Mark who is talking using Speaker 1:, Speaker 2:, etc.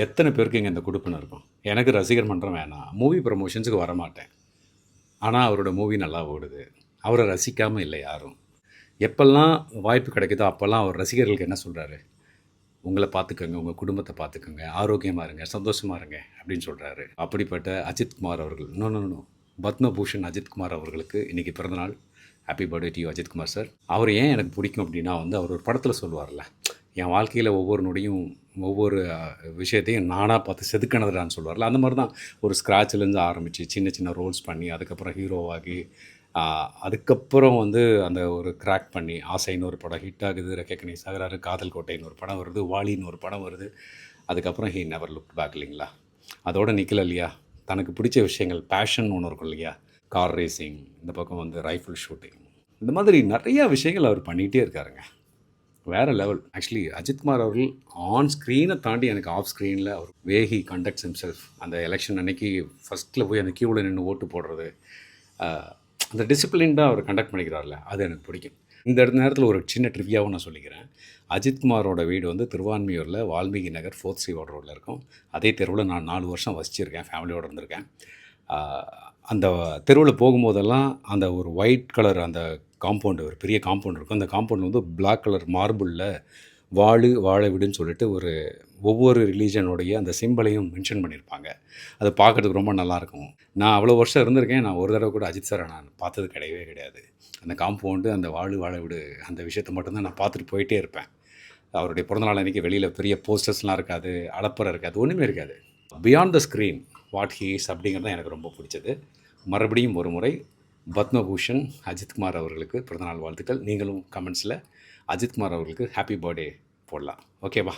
Speaker 1: எத்தனை பேருக்கு இங்கே இந்த குடுப்பினை இருக்கும்? எனக்கு ரசிகர் மன்றம் வேணாம். மூவி ப்ரமோஷன்ஸுக்கு வரமாட்டேன். ஆனா, அவரோட மூவி நல்லா ஓடுது. அவர ரசிக்காம இல்ல யாரும். எப்பல்லாம் வாய்ப்பு கிடைக்குதோ, அப்பல்லாம் அவர் ரசிகர்களுக்கு என்ன சொல்றாரு? "உங்கள பார்த்துக்கங்க, உங்க குடும்பத்த பார்த்துக்கங்க, ஆரோக்கியமா இருங்க, சந்தோஷமா இருங்க" அப்படின்னு சொல்றாரு. அப்படிப்பட்ட அஜித் குமார் அவர்கள் no, no, no. Padma Bhushan Ajith Kumar அவர்களுக்கு இன்னைக்கு பிறந்தநாள். Happy birthday to you Ajith Kumar sir. அவர் ஏன் எனக்கு பிடிக்கும் அப்படின்னா அவர் ஒரு படத்துல சொல்லுவார்ல, என் வாழ்க்கையில ஒவ்வொரு நொடியும், ஒவ்வொரு விஷயத்தையும் நானா பார்த்து செதுக்கினதுடான்னு சொல்லுவார்ல, அந்த மாரி தான் ஒரு ஸ்க்ராட்ச்லேருந்து ஆரம்பிச்சு, சின்ன சின்ன ரோல்ஸ் பண்ணி, அதுக்கப்புறம் ஹீரோவாகி, அதுக்கப்புறம் அந்த ஒரு கிராக் பண்ணி, ஆசைன்னு ஒரு படம் ஹிட் ஆகுது, ரெகக்னைஸ் ஆகுறாரு, காதல் கோட்டைன்னு ஒரு படம் வருது, வாலின்னு ஒரு படம் வருது. அதுக்கப்புறம் ஹி நெவர் லுக்ட் பேக் இல்லைங்களா? அதோட நிக்கல இல்லையா? தனக்கு பிடிச்ச விஷயங்கள், பேஷன் ஒன்று இருக்கும் இல்லையா? கார் ரேசிங், இந்த பக்கம் ரைஃபிள் ஷூட்டிங், இந்த மாதிரி நிறையா விஷயங்கள் அவர் பண்ணிகிட்டே இருக்காருங்க. வேறு லெவல். ஆக்சுவலி அஜித்குமார் அவர்கள் ஆன் ஸ்க்ரீனை தாண்டி எனக்கு ஆஃப் ஸ்க்ரீனில் அவர் வே ஹி கண்டக்ட்ஸ் ஹிம்செல்ஃப். அந்த எலெக்ஷன் அன்னைக்கு ஃபஸ்ட்டில் போய் அந்த க்யூவில் நின்று ஓட்டு போடுறது, அந்த டிசிப்ளின்டாக அவர் கண்டக்ட் பண்ணிக்கிறார்ல, அது எனக்கு பிடிக்கும். இந்த நேரத்தில் ஒரு சின்ன ட்ரிவியாவும் நான் சொல்லிக்கிறேன். அஜித்குமாரோட வீடு திருவான்மியூரில் வால்மீகி நகர் 4th சிவார்ட் ரோடில் இருக்கும். அதே தெருவில் நான் 4 வருஷம் வசிச்சிருக்கேன், ஃபேமிலியோடு இருந்திருக்கேன். அந்த தெருவில் போகும்போதெல்லாம் அந்த ஒரு ஒயிட் கலர் அந்த காம்பவுண்டு, ஒரு பெரிய காம்பவுண்ட் இருக்கும். அந்த காம்பவுண்ட் பிளாக் கலர் மார்பிளில் வாழு வாழ விடுன்னு சொல்லிட்டு ஒவ்வொரு ரிலீஜனுடைய அந்த சிம்பிளையும் மென்ஷன் பண்ணியிருப்பாங்க. அது பார்க்குறதுக்கு ரொம்ப நல்லாயிருக்கும். நான் அவ்வளோ வருஷம் இருந்திருக்கேன். நான் ஒரு தடவை கூட அஜித் சாரை நான் பார்த்தது கிடையவே கிடையாது. அந்த காம்பவுண்டு, அந்த வாழு வாழ விடு, அந்த விஷயத்தை மட்டும்தான் நான் பார்த்துட்டு போயிட்டே இருப்பேன். அவருடைய பிறந்தநாள் அன்றைக்கி வெளியில் பெரிய போஸ்டர்ஸ்லாம் இருக்காது, அலப்பறை இருக்காது, ஒன்றுமே இருக்காது. Beyond the screen what he is அப்படிங்கிறது தான் எனக்கு ரொம்ப பிடிச்சது. மறுபடியும் ஒரு முறை பத்மபூஷன் அஜித்குமார் அவர்களுக்கு பிறந்தநாள் வாழ்த்துக்கள். நீங்களும் கமெண்ட்ஸில் அஜித்குமார் அவர்களுக்கு ஹாப்பி பர்த்டே போடலாம். ஓகேவா?